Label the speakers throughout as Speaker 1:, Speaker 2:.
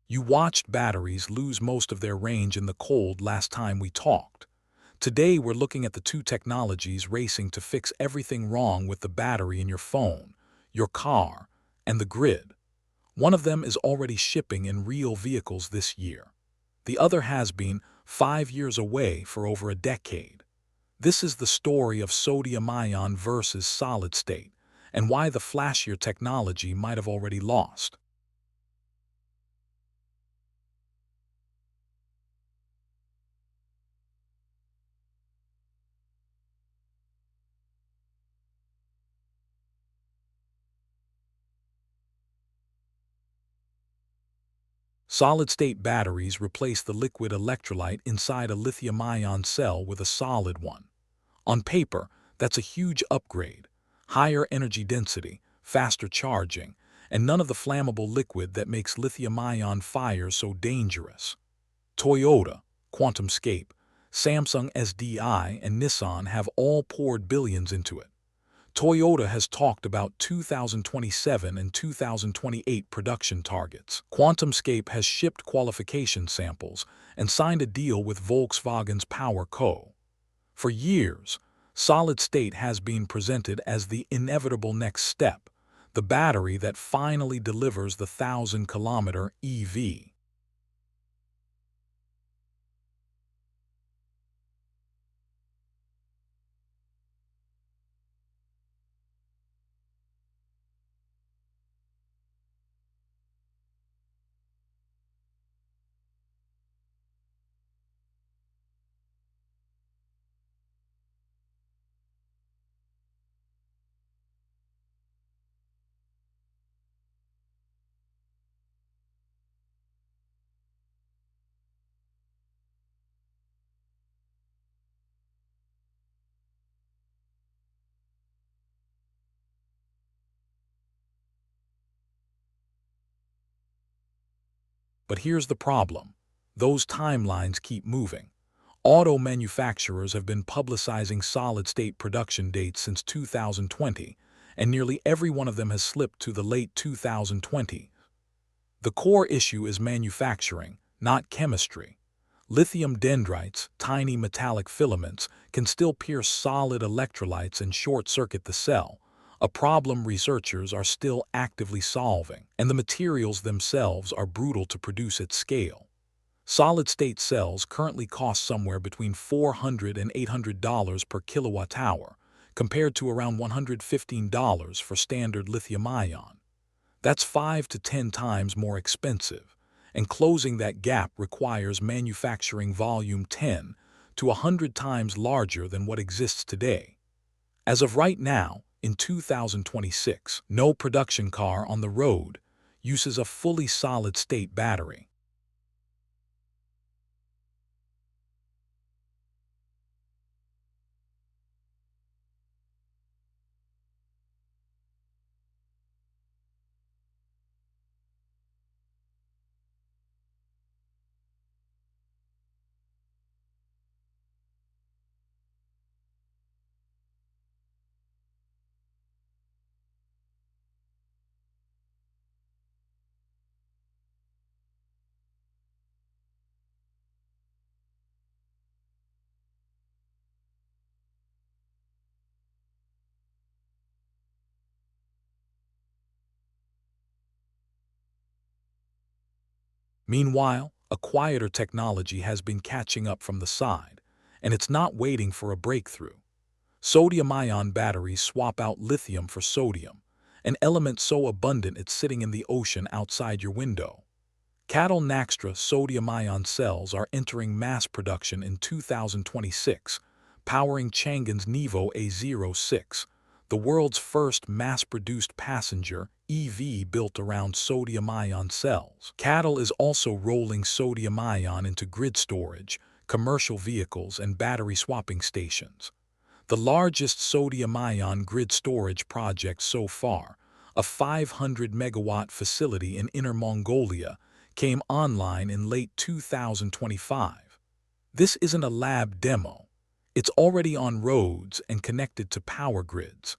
Speaker 1: You watched batteries lose most of their range in the cold last time we talked. Today we're looking at the two technologies racing to fix everything wrong with the battery in your phone, your car, and the grid. One of them is already shipping in real vehicles this year. The other has been 5 years away for over a decade. This is the story of sodium-ion versus solid-state, and why the flashier technology might have already lost. Solid-state batteries replace the liquid electrolyte inside a lithium-ion cell with a solid one. On paper, that's a huge upgrade: higher energy density, faster charging, and none of the flammable liquid that makes lithium-ion fires so dangerous. Toyota, QuantumScape, Samsung SDI, and Nissan have all poured billions into it. Toyota has talked about 2027 and 2028 production targets. QuantumScape has shipped qualification samples and signed a deal with Volkswagen's Power Co. For years, solid state has been presented as the inevitable next step, the battery that finally delivers the 1,000-kilometer EV. But here's the problem. Those timelines keep moving. Auto manufacturers have been publicizing solid-state production dates since 2020, and nearly every one of them has slipped to the late 2020s. The core issue is manufacturing, not chemistry. Lithium dendrites, tiny metallic filaments, can still pierce solid electrolytes and short-circuit the cell, a problem researchers are still actively solving, and the materials themselves are brutal to produce at scale. Solid-state cells currently cost somewhere between $400 and $800 per kilowatt-hour, compared to around $115 for standard lithium-ion. That's 5 to 10 times more expensive, and closing that gap requires manufacturing volume 10 to 100 times larger than what exists today. As of right now, in 2026, no production car on the road uses a fully solid-state battery. Meanwhile, a quieter technology has been catching up from the side, and it's not waiting for a breakthrough. Sodium-ion batteries swap out lithium for sodium, an element so abundant it's sitting in the ocean outside your window. CATL Naxtra sodium-ion cells are entering mass production in 2026, powering Changan's Nevo A06, the world's first mass-produced passenger EV built around sodium-ion cells. CATL is also rolling sodium-ion into grid storage, commercial vehicles, and battery swapping stations. The largest sodium-ion grid storage project so far, a 500-megawatt facility in Inner Mongolia, came online in late 2025. This isn't a lab demo. It's already on roads and connected to power grids.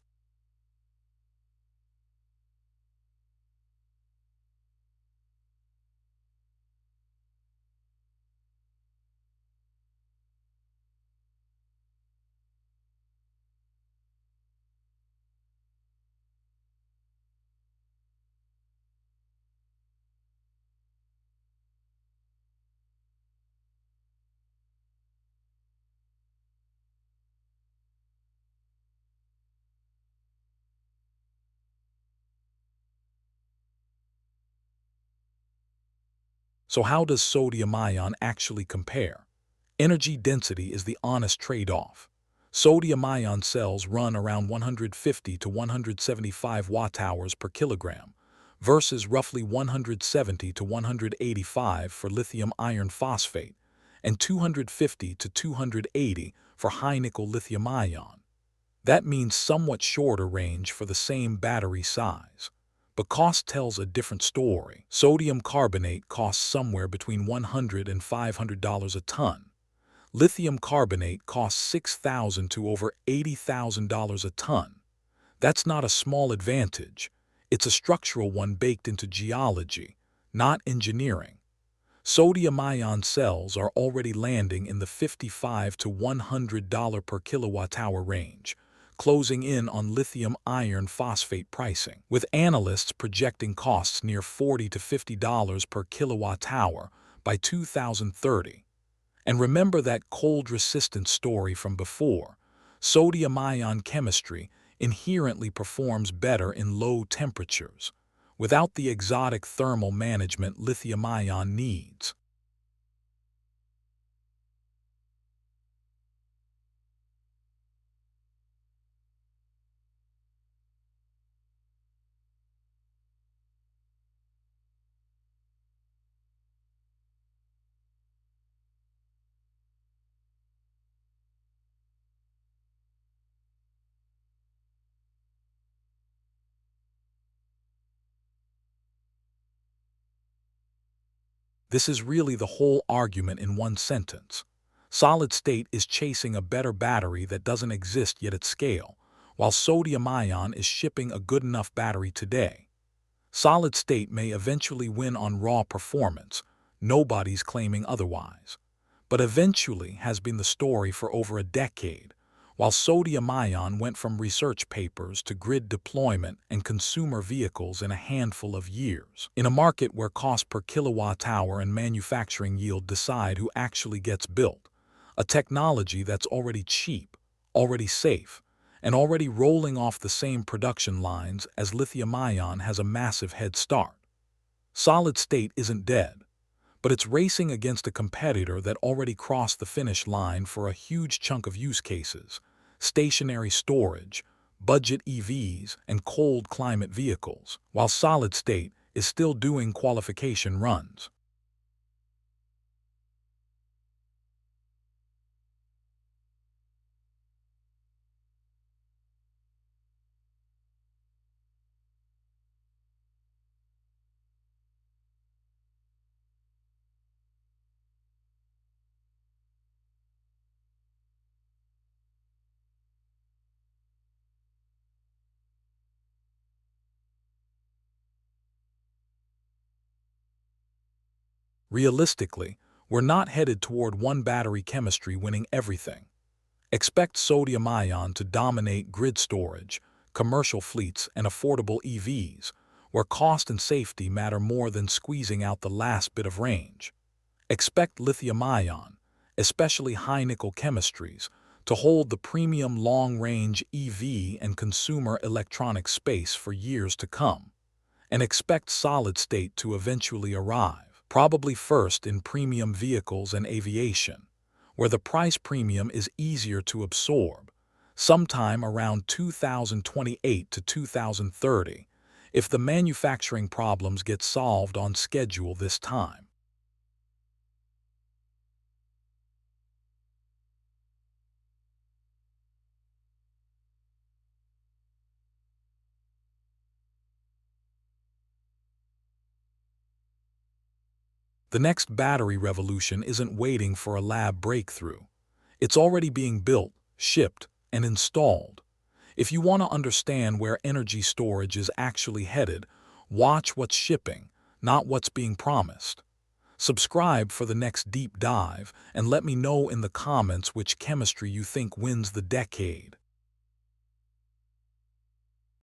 Speaker 1: So how does sodium-ion actually compare? Energy density is the honest trade-off. Sodium-ion cells run around 150 to 175 watt-hours per kilogram, versus roughly 170 to 185 for lithium iron phosphate, and 250 to 280 for high-nickel lithium-ion. That means somewhat shorter range for the same battery size. But cost tells a different story. Sodium carbonate costs somewhere between $100 and $500 a ton. Lithium carbonate costs $6,000 to over $80,000 a ton. That's not a small advantage. It's a structural one baked into geology, not engineering. Sodium-ion cells are already landing in the $55 to $100 per kilowatt-hour range, closing in on lithium iron phosphate pricing, with analysts projecting costs near $40 to $50 per kilowatt-hour by 2030. And remember that cold-resistant story from before. Sodium-ion chemistry inherently performs better in low temperatures, without the exotic thermal management lithium-ion needs. This is really the whole argument in one sentence. Solid state is chasing a better battery that doesn't exist yet at scale, while sodium-ion is shipping a good enough battery today. Solid state may eventually win on raw performance, nobody's claiming otherwise, but eventually has been the story for over a decade, while sodium-ion went from research papers to grid deployment and consumer vehicles in a handful of years. In a market where cost per kilowatt-hour and manufacturing yield decide who actually gets built, a technology that's already cheap, already safe, and already rolling off the same production lines as lithium-ion has a massive head start. Solid state isn't dead, but it's racing against a competitor that already crossed the finish line for a huge chunk of use cases: stationary storage, budget EVs, and cold climate vehicles, while solid state is still doing qualification runs. Realistically, we're not headed toward one battery chemistry winning everything. Expect sodium-ion to dominate grid storage, commercial fleets, and affordable EVs, where cost and safety matter more than squeezing out the last bit of range. Expect lithium-ion, especially high-nickel chemistries, to hold the premium long-range EV and consumer electronics space for years to come. And expect solid-state to eventually arrive, probably first in premium vehicles and aviation, where the price premium is easier to absorb, sometime around 2028 to 2030, if the manufacturing problems get solved on schedule this time. The next battery revolution isn't waiting for a lab breakthrough. It's already being built, shipped, and installed. If you want to understand where energy storage is actually headed, watch what's shipping, not what's being promised. Subscribe for the next deep dive and let me know in the comments which chemistry you think wins the decade.